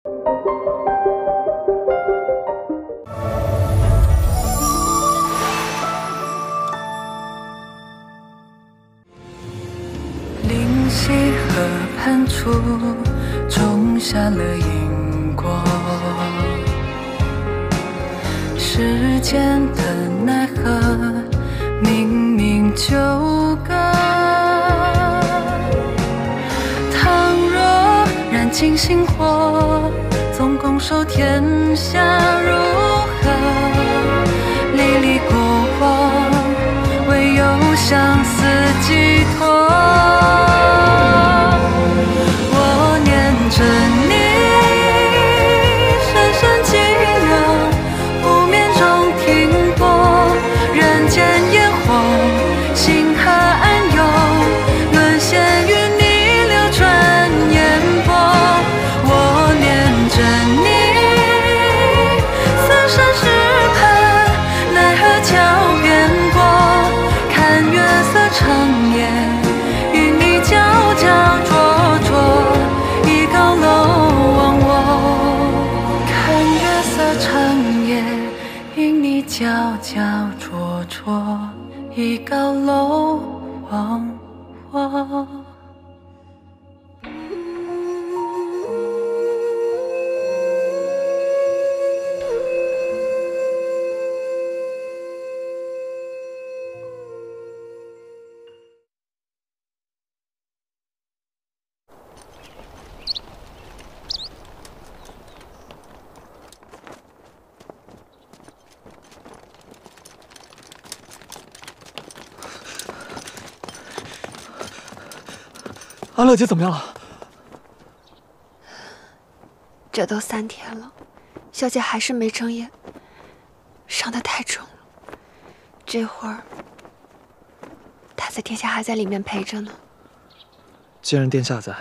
灵溪河畔处种下了荧光，世间的奈何明明就该。倘若燃尽星火，总拱手天下如何？历历过往，唯有相思寄托。我念着你，深深寂寥，无眠中停泊。人间烟火，星河暗涌，沦陷于你流转烟波。我念着你，三生石畔，奈何桥边过。看月色长夜，与你皎皎灼灼，一高楼忘我。看月色长夜，与你皎皎灼灼，一高楼忘我。安乐姐怎么样了？这都3天了，小姐还是没睁眼，伤得太重了。这会儿，太子殿下还在里面陪着呢。既然殿下在，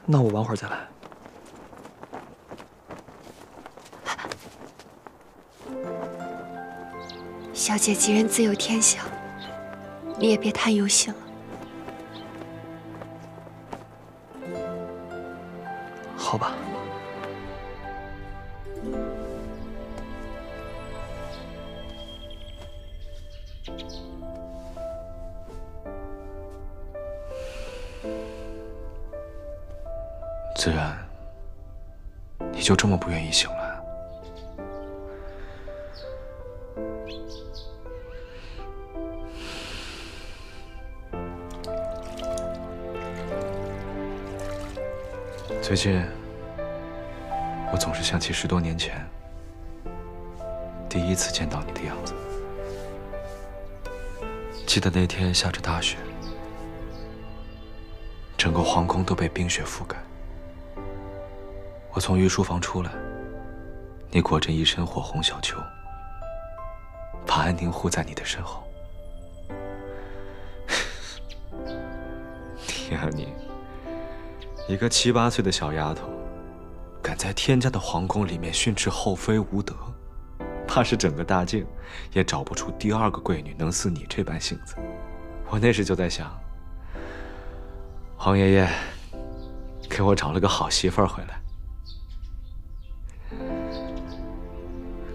那我晚会儿再来。小姐吉人自有天相，你也别太忧心了。好吧。自然，你就这么不愿意醒来？最近，我总是想起10多年前第一次见到你的样子。记得那天下着大雪，整个皇宫都被冰雪覆盖。我从御书房出来，你裹着一身火红小裘，把安宁护在你的身后。你啊你！一个7、8岁的小丫头，敢在天家的皇宫里面训斥后妃无德，怕是整个大晋也找不出第2个贵女能似你这般性子。我那时就在想，皇爷爷给我找了个好媳妇儿回来。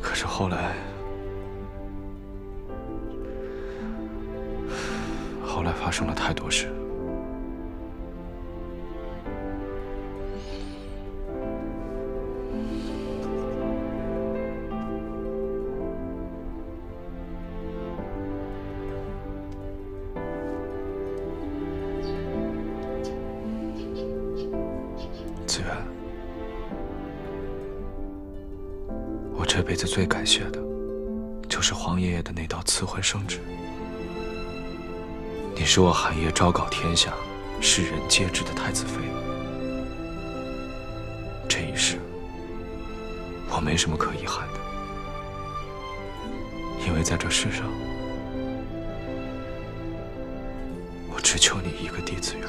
可是后来发生了太多事。子源，我这辈子最感谢的，就是皇爷爷的那道赐婚圣旨。你是我韩爷昭告天下、世人皆知的太子妃。这一世，我没什么可遗憾的，因为在这世上，我只求你一个弟子缘。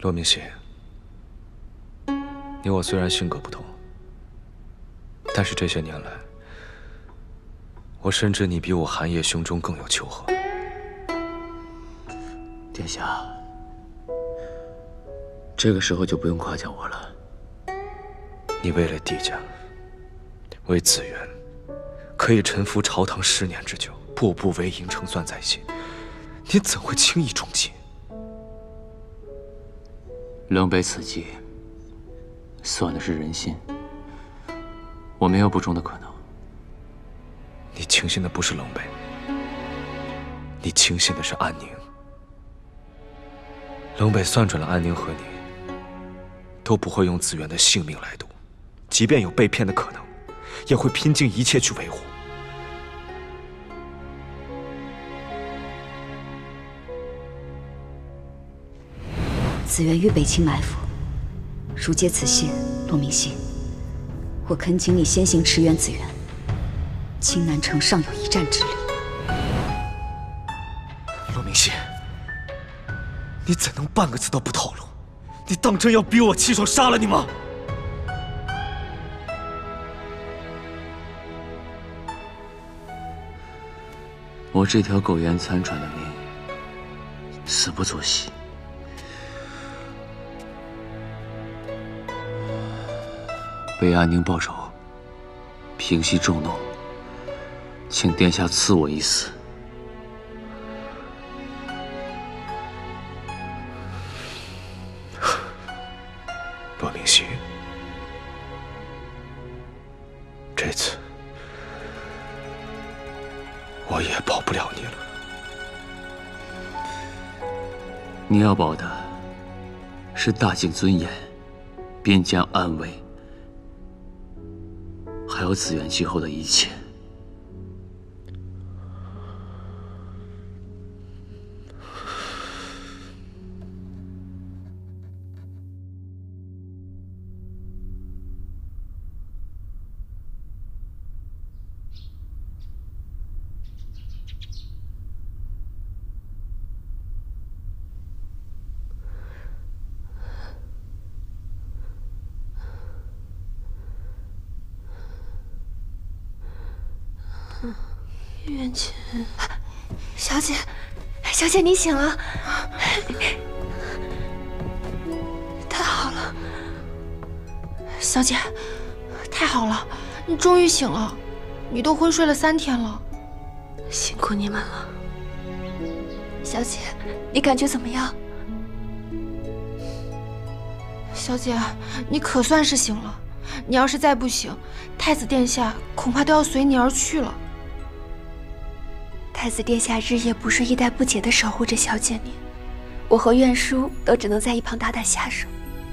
骆明熙，你我虽然性格不同，但是这些年来，我深知你比我寒夜胸中更有求和。殿下，这个时候就不用夸奖我了。你为了帝家，为子元，可以臣服朝堂10年之久，步步为营，成算在心，你怎会轻易中计？冷北此计，算的是人心。我没有不忠的可能。你轻信的不是冷北，你轻信的是安宁。冷北算准了安宁和你都不会用子元的性命来赌，即便有被骗的可能，也会拼尽一切去维护。子元于北清埋伏，如接此信，骆明熙，我恳请你先行驰援子元。青南城尚有一战之力。骆明熙，你怎能半个字都不透露？你当真要逼我亲手杀了你吗？我这条苟延残喘的命，死不足惜。为安宁报仇，平息众怒，请殿下赐我一死。骆明熙，这次我也保不了你了。你要保的是大境尊严、边疆安危，还有子元今后的一切。元琴，小姐，小姐你醒了，太好了，小姐，太好了，你终于醒了，你都昏睡了3天了，辛苦你们了。小姐，你感觉怎么样？小姐，你可算是醒了，你要是再不醒，太子殿下恐怕都要随你而去了。太子殿下日夜不睡、一呆不解地守护着小姐你，我和院叔都只能在一旁打打下手。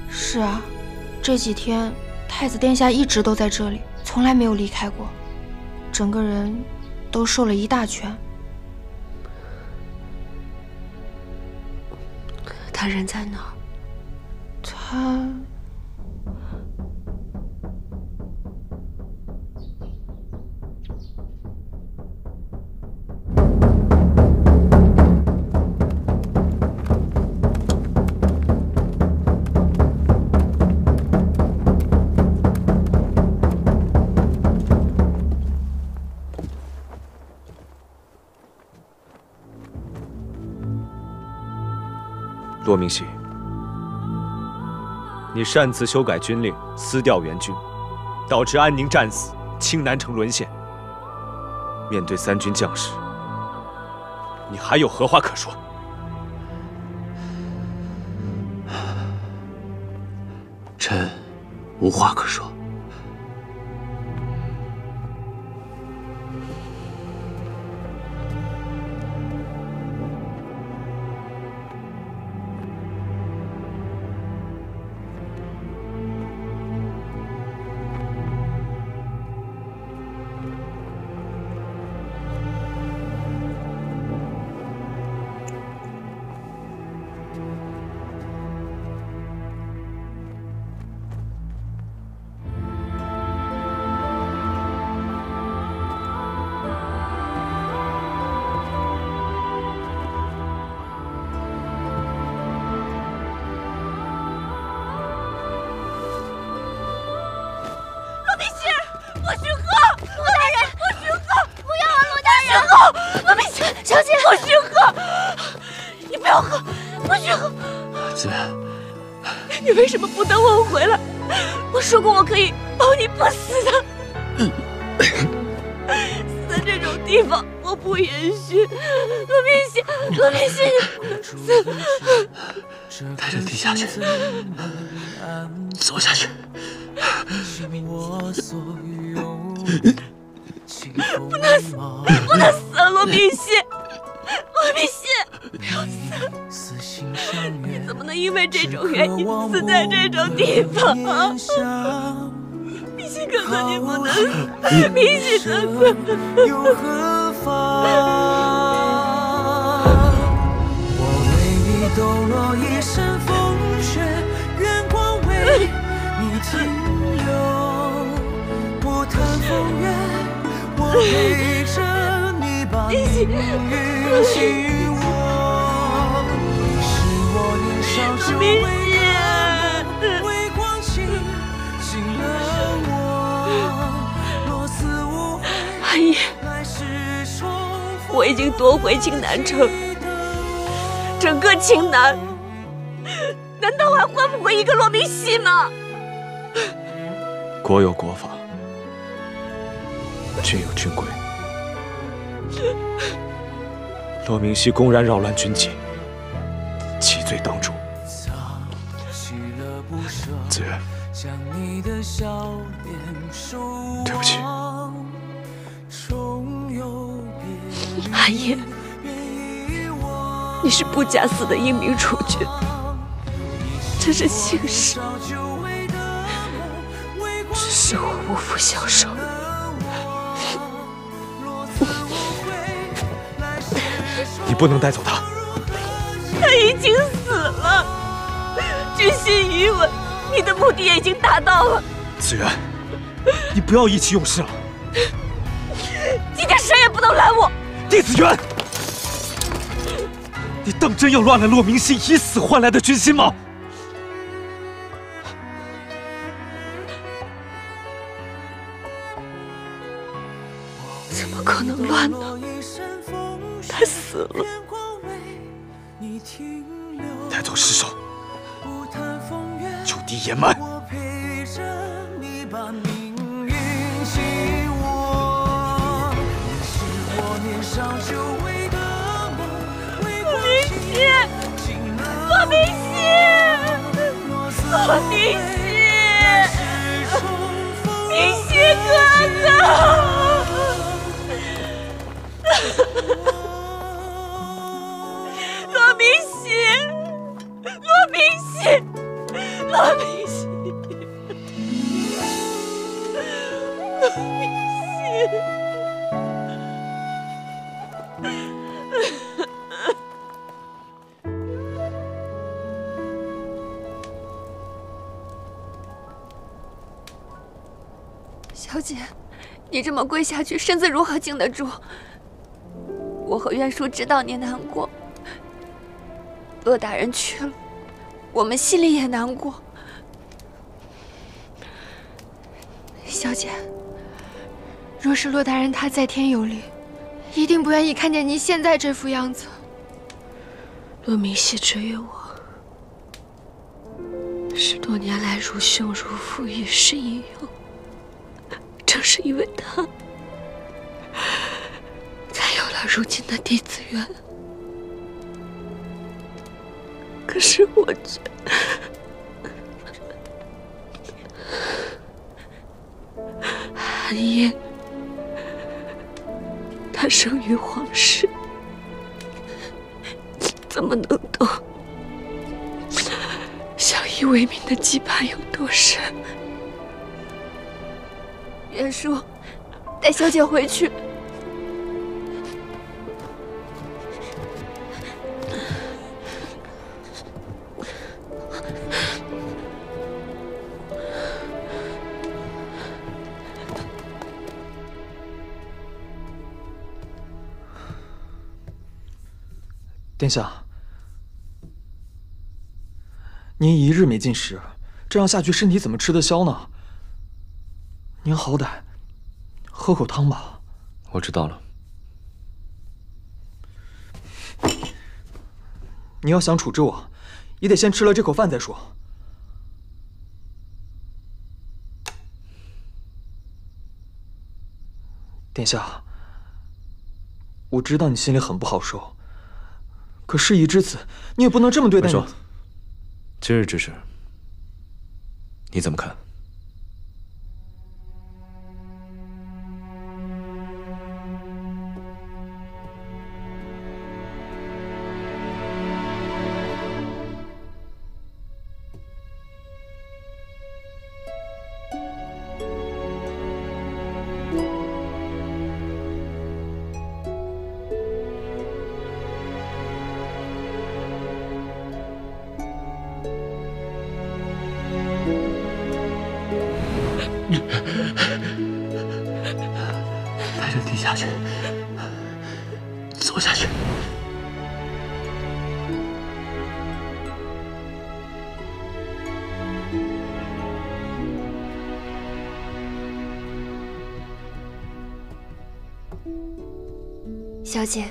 是啊，这几天太子殿下一直都在这里，从来没有离开过，整个人都瘦了一大圈。他人在哪儿？他……骆明熙，你擅自修改军令，私调援军，导致安宁战死，青南城沦陷。面对3军将士，你还有何话可说？臣无话可说。不许喝！陆大人，不许喝！不要啊，陆大人！罗明熙，小姐，不许喝！你不要喝，不许喝！子源，你为什么不等我回来？我说过我可以保你不死的。死在这种地方，我不允许。罗明熙，罗明熙，你不能死。带着地下去，走下去。不能死，不能死啊，罗明熙，罗明熙，不要死！你怎么能因为这种原因死在这种地方啊？明熙哥哥，你不能死！明熙哥哥，有何妨？我为你抖落一身风雪，愿光为你停留，不谈风月，我陪着你把命运紧握。你是我年少久违的梦，微光倾醒了我，若死无悔，阿姨，来世重逢。我已经夺回青南城，整个青南，难道还换不回一个罗明熙吗？国有国法，军有军规。罗明熙公然扰乱军纪，其罪当诛。子源，对不起。阿爷，你是不假死的英明处决，这是幸事，只是我无福消受。你不能带走他，他已经死了，军心已稳，你的目的也已经达到了。子源，你不要意气用事了。今天谁也不能拦我。弟子源，你当真要乱了骆明熙以死换来的军心吗？怎么可能乱呢？他死了，带走尸首，就地掩埋。罗明熙，罗明熙，明熙哥哥。罗明熙，罗明熙，罗明熙，罗明熙。小姐，你这么跪下去，身子如何经得住？我和袁叔知道你难过，骆大人去了，我们心里也难过。小姐，若是骆大人他在天有灵，一定不愿意看见您现在这副样子。骆明熙追约我，10多年来如兄如父，与世英勇。正是因为他，才有了如今的弟子缘。可是我却……韩烨，他生于皇室，怎么能懂相依为命的羁绊有多深？袁叔，带小姐回去。殿下，您一日没进食，这样下去身体怎么吃得消呢？您好歹喝口汤吧。我知道了。你要想处置我，也得先吃了这口饭再说。殿下，我知道你心里很不好受，可事已至此，你也不能这么对待你。文硕，今日之事，你怎么看？带着殿下去，走下去。小姐，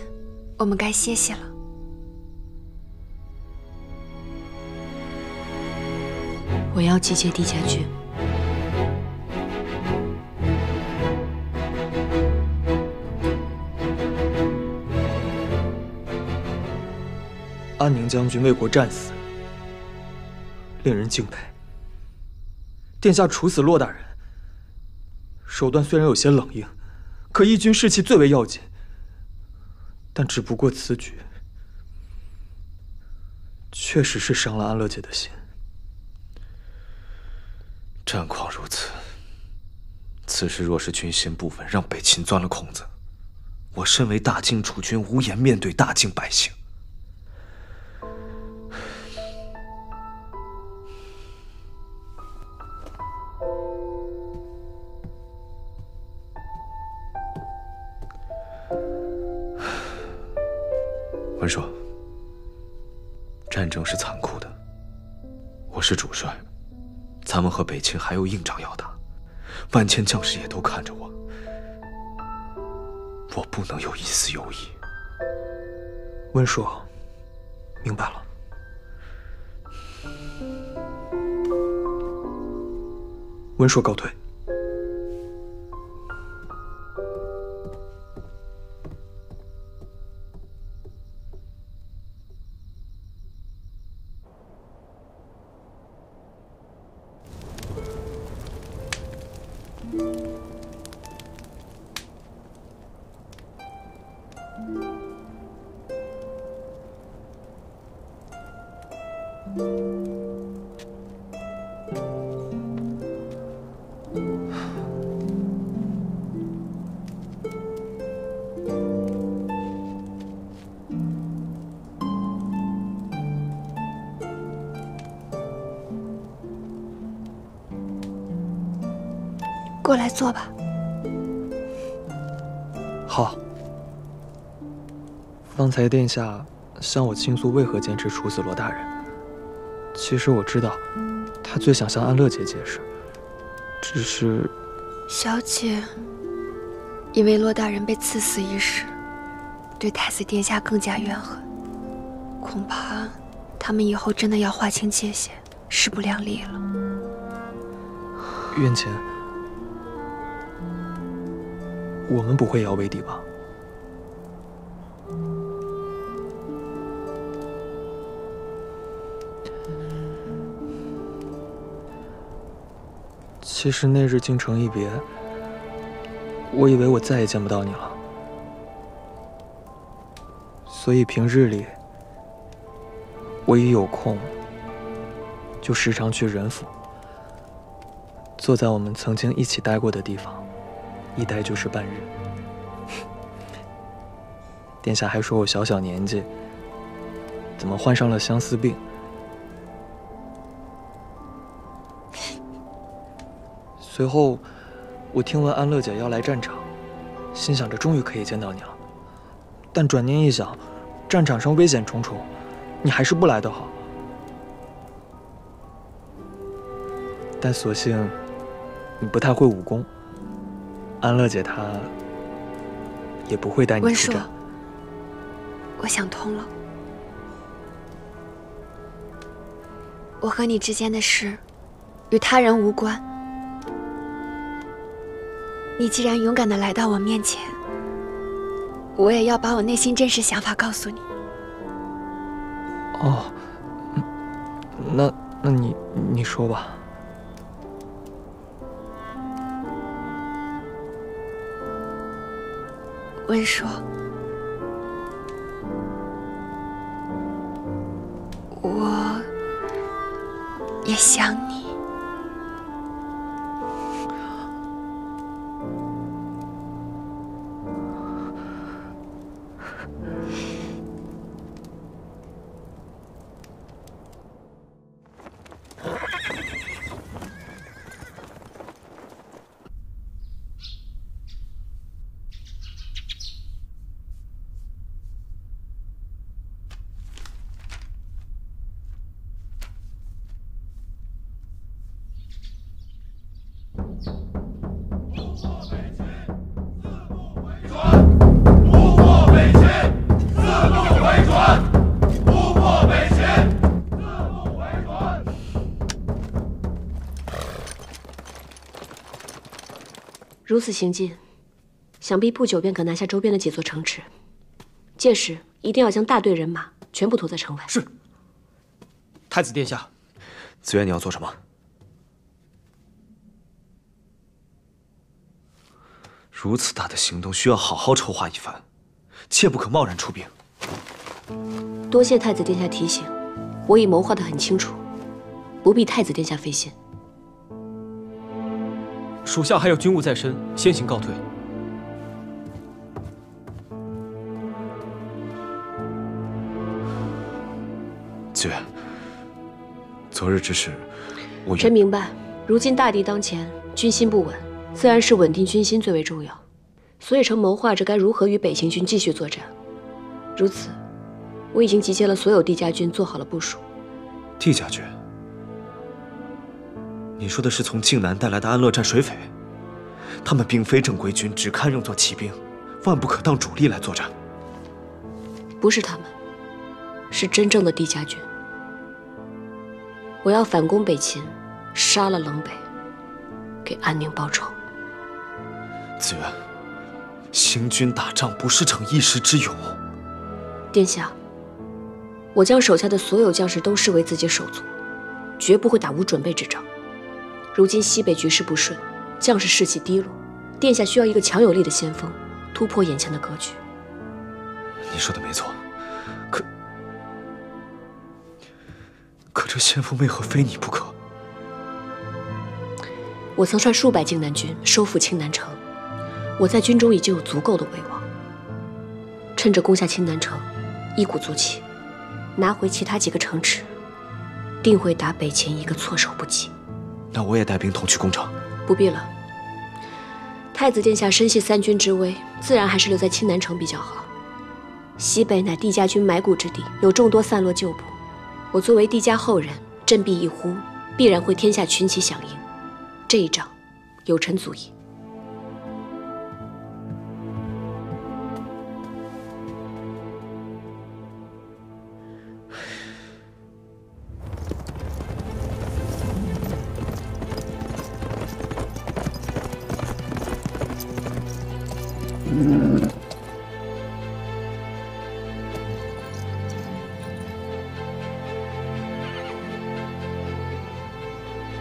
我们该歇息了。我要集结地家军。安宁将军为国战死，令人敬佩。殿下处死骆大人，手段虽然有些冷硬，可义军士气最为要紧。但只不过此举，确实是伤了安乐姐的心。战况如此，此时若是军心不稳，让北秦钻了空子，我身为大晋主君，无颜面对大晋百姓。文硕，战争是残酷的，我是主帅，咱们和北秦还有硬仗要打，万千将士也都看着我，我不能有一丝犹豫。温硕，明白了。温硕告退。过来坐吧。好。方才殿下向我倾诉为何坚持处死罗大人，其实我知道，他最想向安乐姐解释，只是……小姐，因为罗大人被赐死一事，对太子殿下更加怨恨，恐怕他们以后真的要划清界限，势不两立了。院前，我们不会也要为敌吧？其实那日京城一别，我以为我再也见不到你了，所以平日里我一有空就时常去仁府，坐在我们曾经一起待过的地方，一待就是半日。殿下还说我小小年纪，怎么患上了相思病？随后，我听闻安乐姐要来战场，心想着终于可以见到你了。但转念一想，战场上危险重重，你还是不来的好。但所幸，你不太会武功，安乐姐她也不会带你出战。我想通了，我和你之间的事与他人无关。你既然勇敢地来到我面前，我也要把我内心真实想法告诉你。哦，那你说吧。温说，我也想你。如此行进，想必不久便可拿下周边的几座城池。届时一定要将大队人马全部投在城外。是。太子殿下，子渊，你要做什么？如此大的行动，需要好好筹划一番，切不可贸然出兵。多谢太子殿下提醒，我已谋划得很清楚，不必太子殿下费心。属下还有军务在身，先行告退。子渊，昨日之事，臣明白。如今大敌当前，军心不稳，自然是稳定军心最为重要。所以臣谋划着该如何与北秦军继续作战。如此，我已经集结了所有帝家军，做好了部署。帝家军？你说的是从靖南带来的安乐战水匪？他们并非正规军，只堪用作骑兵，万不可当主力来作战。不是他们，是真正的帝家军。我要反攻北秦，杀了冷北，给安宁报仇。子渊，行军打仗不是逞一时之勇。殿下，我将手下的所有将士都视为自己手足，绝不会打无准备之仗。如今西北局势不顺，将士士气低落，殿下需要一个强有力的先锋，突破眼前的格局。你说的没错，可这先锋为何非你不可？我曾率数百靖南军收复青南城，我在军中已经有足够的威望。趁着攻下青南城，一鼓作气，拿回其他几个城池，定会打北秦一个措手不及。那我也带兵同去攻城。不必了。太子殿下深系三军之威，自然还是留在青南城比较好。西北乃帝家军埋骨之地，有众多散落旧部。我作为帝家后人，振臂一呼，必然会天下群起响应。这一仗，有臣足矣。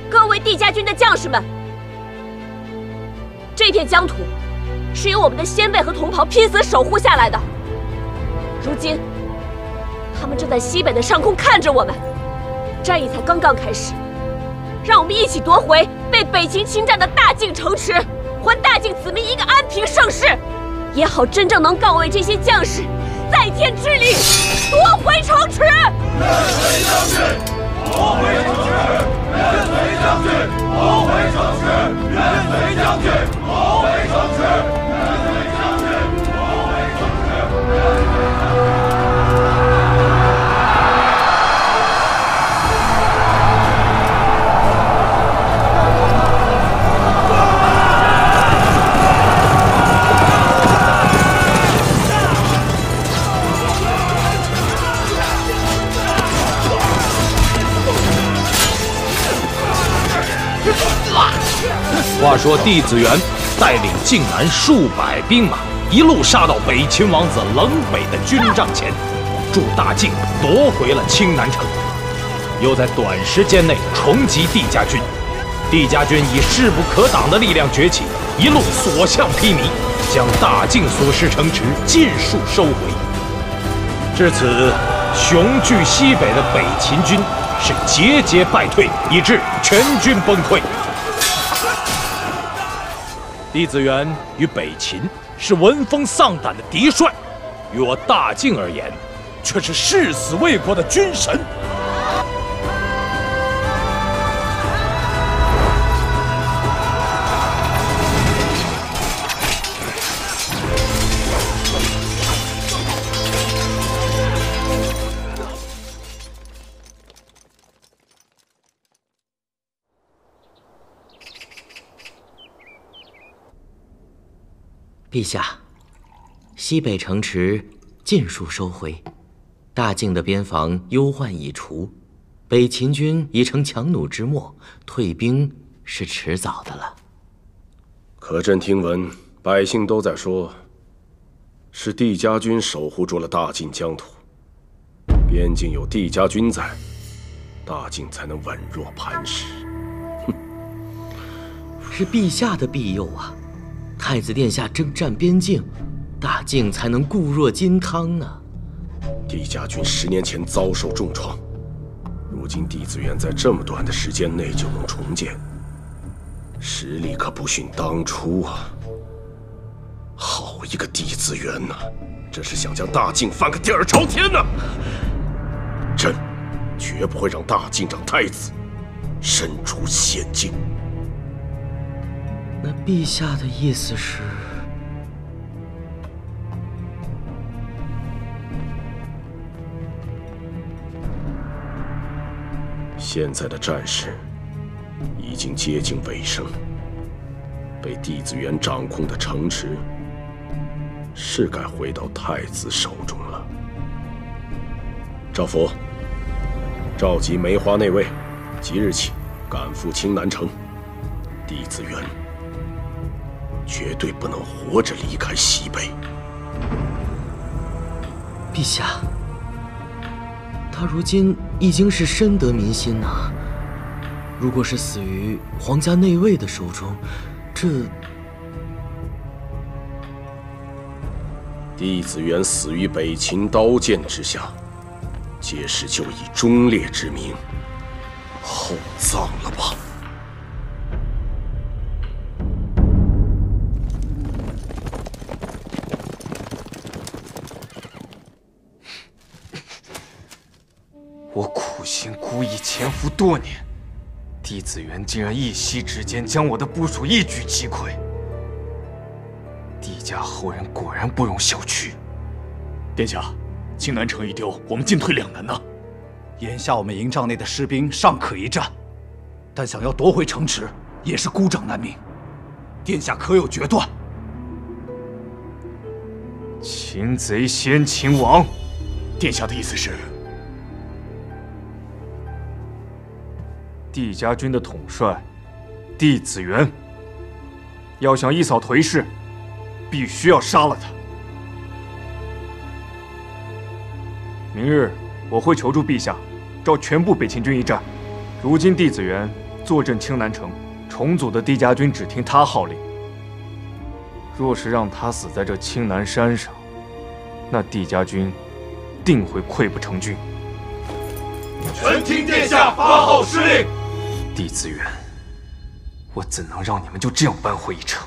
各位帝家军的将士们，这片疆土是由我们的先辈和同袍拼死守护下来的。如今，他们正在西北的上空看着我们，战役才刚刚开始。让我们一起夺回被北秦侵占的大靖城池，还大靖子民一个安平盛世，也好真正能告慰这些将士在天之灵，夺回城池。跟随将军，夺回城池！跟随将军，夺回城池！跟随将军，夺回城池！跟随将军，夺回城池！话说帝子元带领晋南数百兵马，一路杀到北秦王子冷北的军帐前，助大晋夺回了青南城。又在短时间内重击帝家军，帝家军以势不可挡的力量崛起，一路所向披靡，将大晋所失城池尽数收回。至此，雄踞西北的北秦军是节节败退，以致全军崩溃。帝子元与北秦是闻风丧胆的敌帅，于我大晋而言，却是誓死为国的军神。陛下，西北城池尽数收回，大晋的边防忧患已除，北秦军已成强弩之末，退兵是迟早的了。可朕听闻，百姓都在说，是帝家军守护住了大晋疆土，边境有帝家军在，大晋才能稳若磐石。哼，是陛下的庇佑啊！太子殿下征战边境，大晋才能固若金汤啊！帝家军10年前遭受重创，如今帝子元在这么短的时间内就能重建，实力可不逊当初啊！好一个帝子元呐，这是想将大晋翻个第二朝天呐！朕绝不会让大晋长太子身处险境。那陛下的意思是？现在的战事已经接近尾声，被帝子元掌控的城池是该回到太子手中了。赵福，召集梅花内卫，即日起赶赴青南城。帝子元绝对不能活着离开西北。陛下，他如今已经是深得民心呐。如果是死于皇家内卫的手中，这……帝子元死于北秦刀剑之下，届时就以忠烈之名厚葬了吧。我苦心孤诣潜伏多年，帝子元竟然一夕之间将我的部署一举击溃。帝家后人果然不容小觑。殿下，青南城一丢，我们进退两难呐。眼下我们营帐内的士兵尚可一战，但想要夺回城池，也是孤掌难鸣。殿下可有决断？擒贼先擒王。殿下的意思是？帝家军的统帅帝子元，要想一扫颓势，必须要杀了他。明日我会求助陛下，召全部北秦军一战。如今帝子元坐镇青南城，重组的帝家军只听他号令。若是让他死在这青南山上，那帝家军定会溃不成军。臣听殿下发号施令。帝子元，我怎能让你们就这样扳回一城？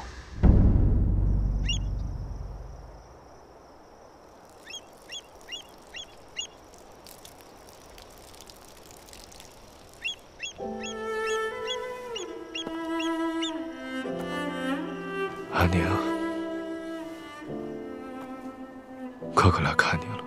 阿宁，哥哥来看你了。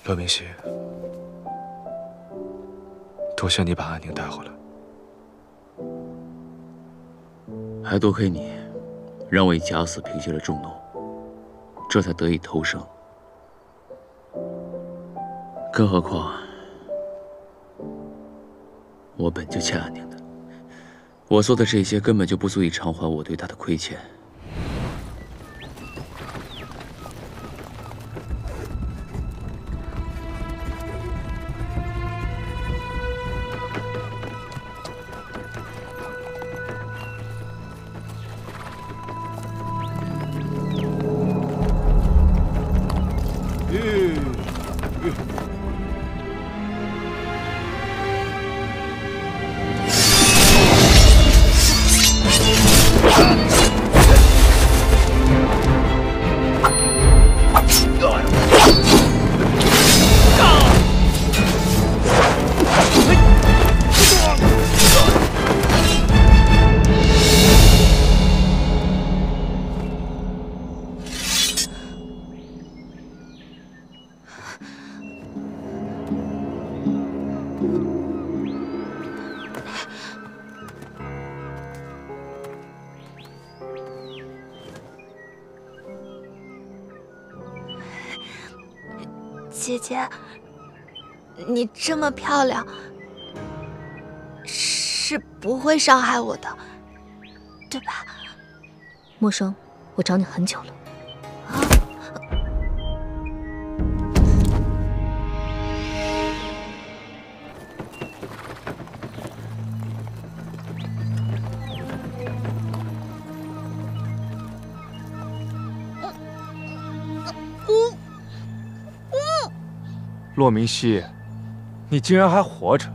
罗明熙，多谢你把安宁带回来，还多亏你，让我以假死平息了众怒，这才得以偷生。更何况，我本就欠安宁的，我做的这些根本就不足以偿还我对她的亏欠。姐姐，你这么漂亮，是不会伤害我的，对吧？莫霜，我找你很久了。骆明熙，你竟然还活着！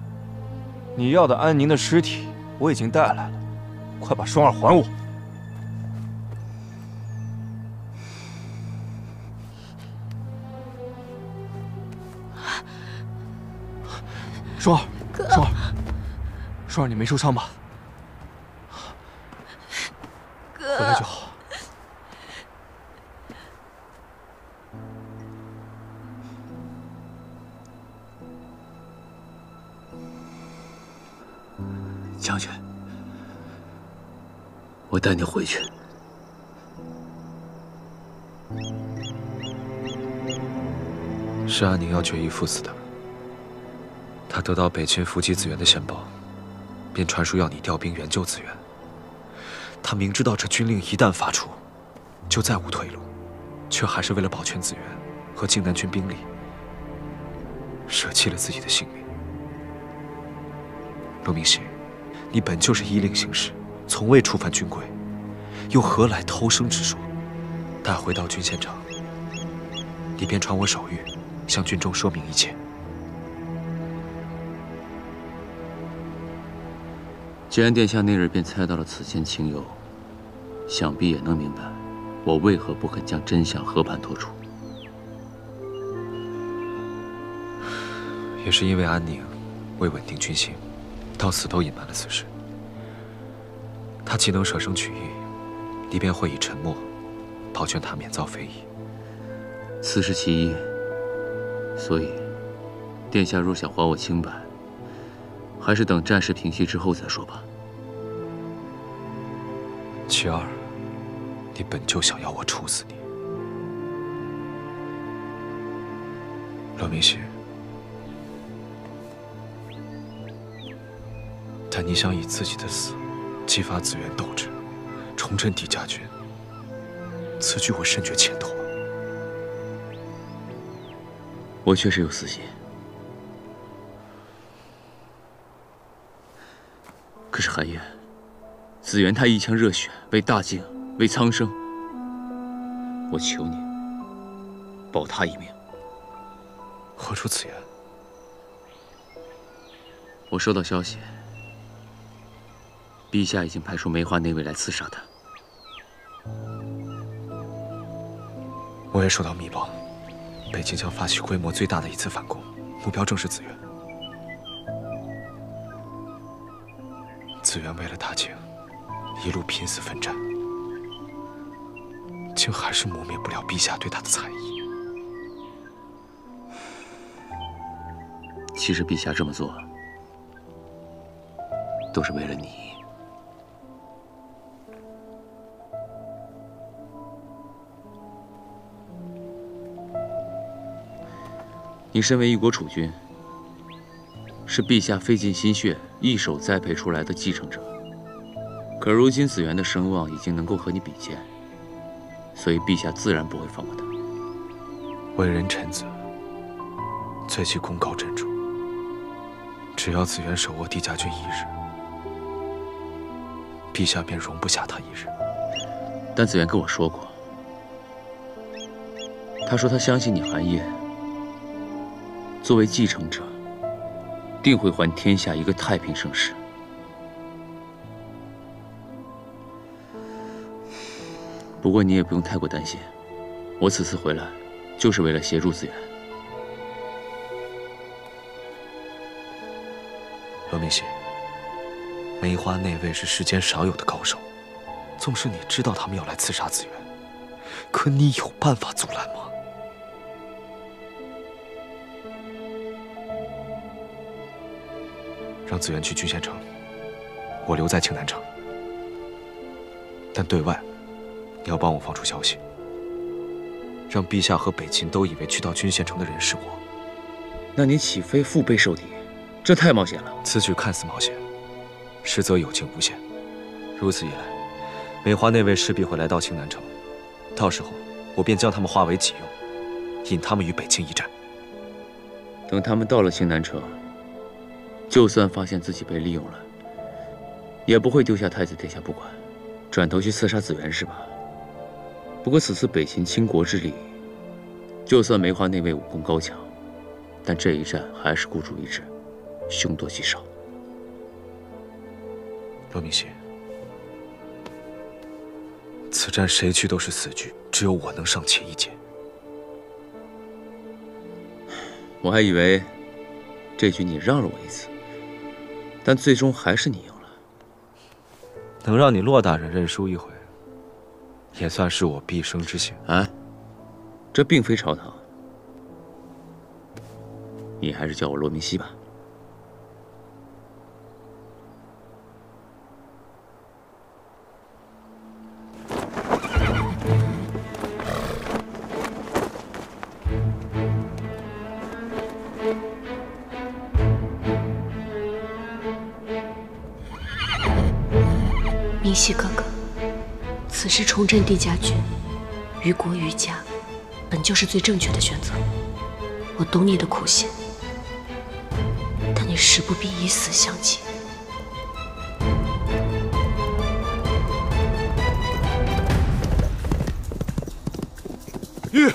你要的安宁的尸体我已经带来了，快把双儿还我！双儿，双儿，双儿，你没受伤吧？哥，回来就好。将军，我带你回去。是安宁要决一赴死的。他得到北秦伏击子元的线报，便传书要你调兵援救子元。他明知道这军令一旦发出，就再无退路，却还是为了保全子元和靖南军兵力，舍弃了自己的性命。骆明熙，你本就是依令行事，从未触犯军规，又何来偷生之说？待回到军县城，你便传我手谕，向军中说明一切。既然殿下那日便猜到了此间情由，想必也能明白我为何不肯将真相和盘托出。也是因为安宁为稳定军心，到死都隐瞒了此事。他既能舍生取义，你便会以沉默保全他免遭非议。此事其一，所以殿下若想还我清白，还是等战事平息之后再说吧。其二，你本就想要我处死你。骆明熙，但你想以自己的死激发子元斗志，重振帝家军，此举我深觉欠妥。我确实有私心，可是寒夜，子元他一腔热血为大靖，为苍生，我求你保他一命。何出此言？我收到消息，陛下已经派出梅花内卫来刺杀他。我也收到密报，北京将发起规模最大的一次反攻，目标正是子元。子元为了大靖，一路拼死奋战，竟还是磨灭不了陛下对他的猜疑。其实陛下这么做，都是为了你。你身为一国储君，是陛下费尽心血一手栽培出来的继承者。可如今子元的声望已经能够和你比肩，所以陛下自然不会放过他。为人臣子，最忌功高震主。只要子元手握帝家军一日，陛下便容不下他一日。但子元跟我说过，他说他相信你韩烨作为继承者，定会还天下一个太平盛世。不过你也不用太过担心，我此次回来就是为了协助子元。罗明熙，梅花内卫是世间少有的高手，纵使你知道他们要来刺杀子元，可你有办法阻拦吗？让子元去郡县城，我留在青南城。但对外，你要帮我放出消息，让陛下和北秦都以为去到郡县城的人是我。那你岂非腹背受敌？这太冒险了。此举看似冒险，实则有惊无险。如此一来，梅花内卫势必会来到青南城，到时候我便将他们化为己用，引他们与北秦一战。等他们到了青南城，就算发现自己被利用了，也不会丢下太子殿下不管，转头去刺杀子元是吧？不过此次北秦倾国之力，就算梅花内卫武功高强，但这一战还是孤注一掷，凶多吉少。罗明熙，此战谁去都是死局，只有我能上前一劫。我还以为这局你让了我一次，但最终还是你赢了。能让你骆大人认输一回，也算是我毕生之幸。啊，这并非朝堂，你还是叫我骆明熙吧。明熙哥哥，此时重振帝家军，于国于家，本就是最正确的选择。我懂你的苦心，但你势不必以死相急。玉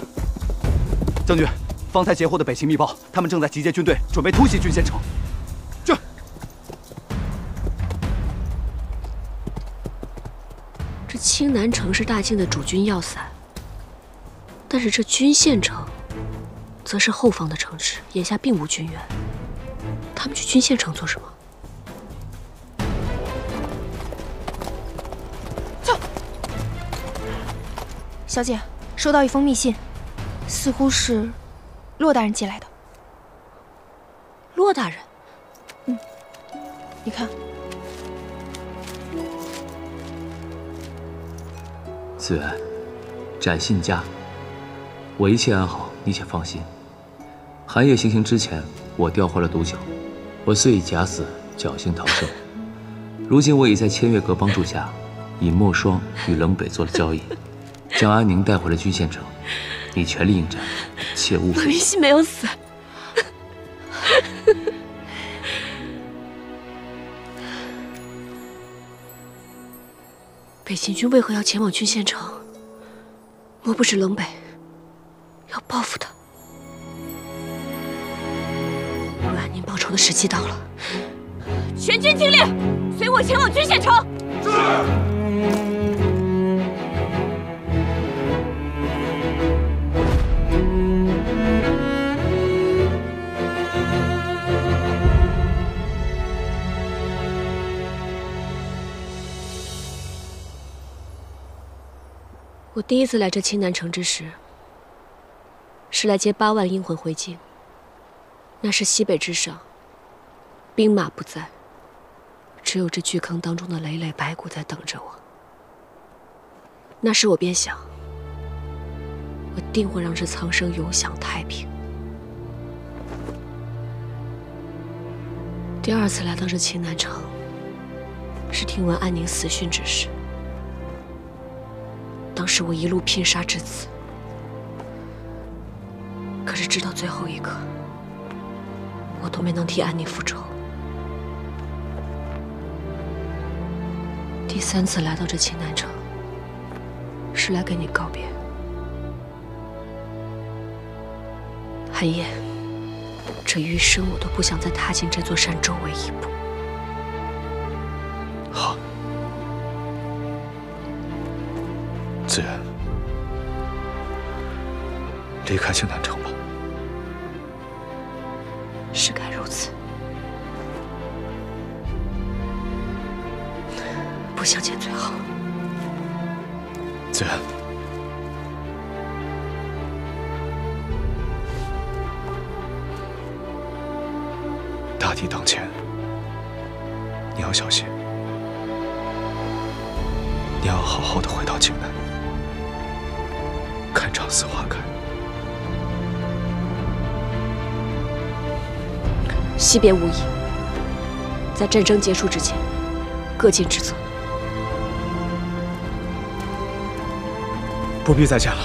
将军，方才截获的北秦密报，他们正在集结军队，准备突袭郡县城。这青南城是大晋的主军要塞，但是这郡县城则是后方的城池，眼下并无军援。他们去郡县城做什么？走。小姐，收到一封密信，似乎是骆大人寄来的。骆大人？嗯，你看。子元，展信家，我一切安好，你且放心。寒夜行刑之前，我调换了毒酒，我虽已假死，侥幸逃生。如今我已在千月阁帮助下，以墨霜与冷北做了交易，将安宁带回了郡县城。你全力应战，切勿。洛明熙没有死。北秦军为何要前往郡县城？莫不是冷北要报复他？为安宁报仇的时机到了，全军听令，随我前往郡县城。是。我第一次来这青南城之时，是来接8万阴魂回京。那是西北之上，兵马不在，只有这巨坑当中的累累白骨在等着我。那时我便想，我定会让这苍生永享太平。第二次来到这青南城，是听闻安宁死讯之事。当时我一路拼杀至此，可是直到最后一刻，我都没能替安宁复仇。第三次来到这青南城，是来跟你告别。寒夜，这余生我都不想再踏进这座山周围一步。好，子源，离开青南城吧。是该如此。不相见最好。子源，大敌当前，你要小心。你要好好的回到青南，看长丝花开。西边无疑，在战争结束之前，各尽职责。不必再见了。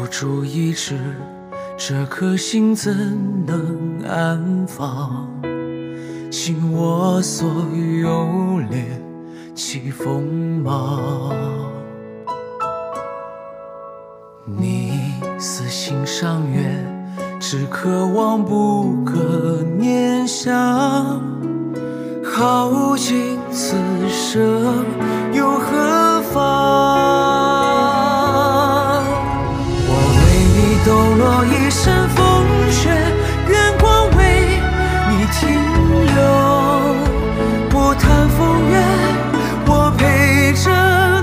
主一掷，这颗心怎能安放？倾我所有，恋起锋芒。你似心上缘，只渴望不可念想。耗尽此生，又何妨？抖落一身风雪，愿光为你停留。不谈风月，我陪着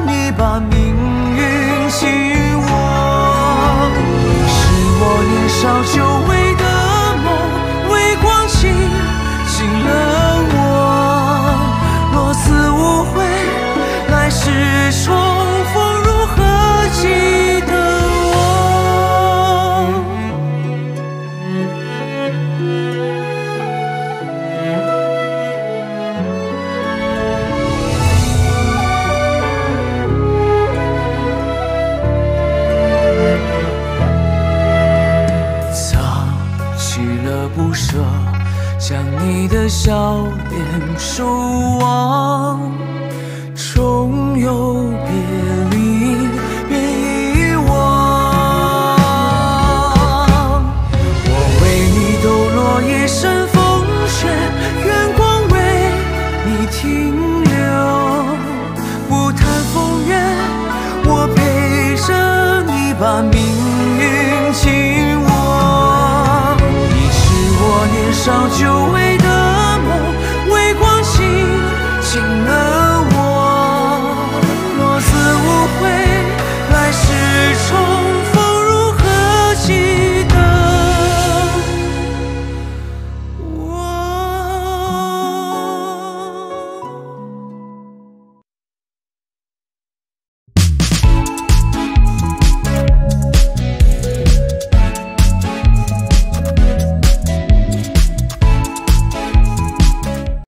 你把命运紧握。是我年少久违的梦，为光景醒了我。若死无悔，来世重逢，如何记得？不舍，将你的笑脸守望，终有别离，别遗忘。我为你抖落一身风雪，愿光为你停留。不谈风月，我陪着你把命运紧握。年少久违